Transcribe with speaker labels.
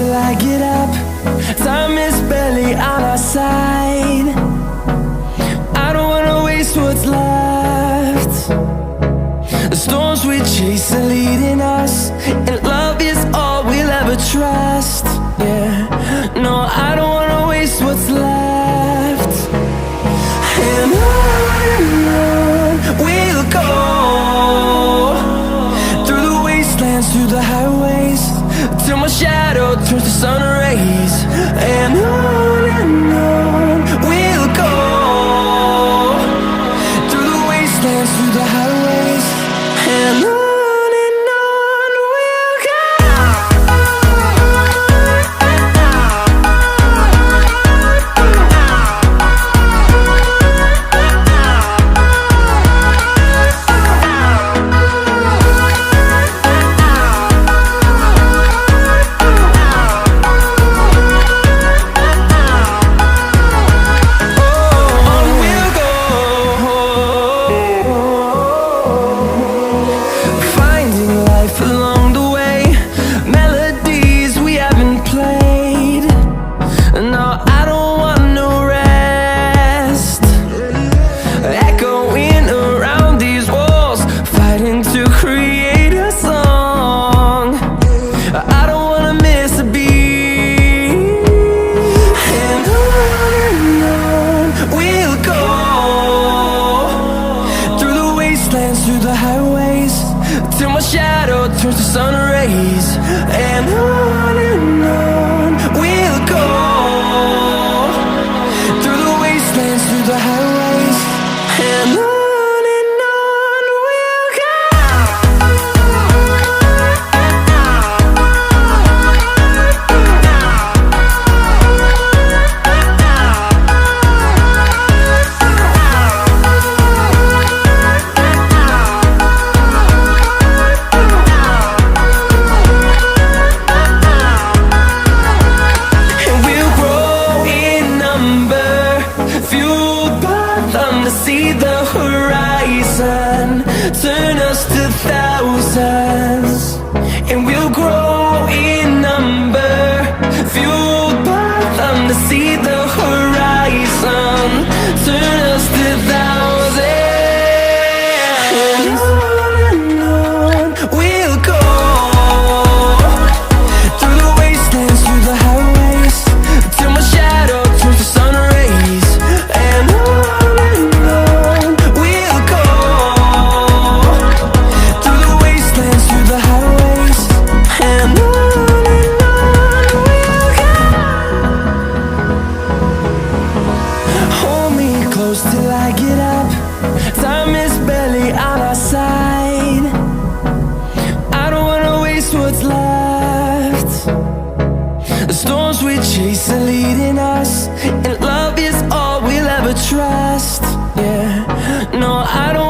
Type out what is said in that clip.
Speaker 1: till I get up. Time is barely on our side. I don't wanna waste what's left. The storms we chase are leading us, and love is all we'll ever trust. Yeah, no, I don't wanna waste what's left. And on we'll go, through the wastelands, through the highways, till my shadow turns to sun rays. And on we'll go, through the wastelands, through the highways, and on we'll go. Through the highways, till my shadow turns to sun rays. And on we'll go, through the wastelands, through the highways, and on we'll go. See the horizon turn us to thousands, and we'll grow in number, fueled by them. To see the horizon turn us to thousands, and on we'll go, through the wastelands, through the highways, till my shadow turns to sun rays. And till I get up, time is barely on our side. I don't wanna waste what's left. The storms we chase are leading us, and love is all we'll ever trust. Yeah, no, I don't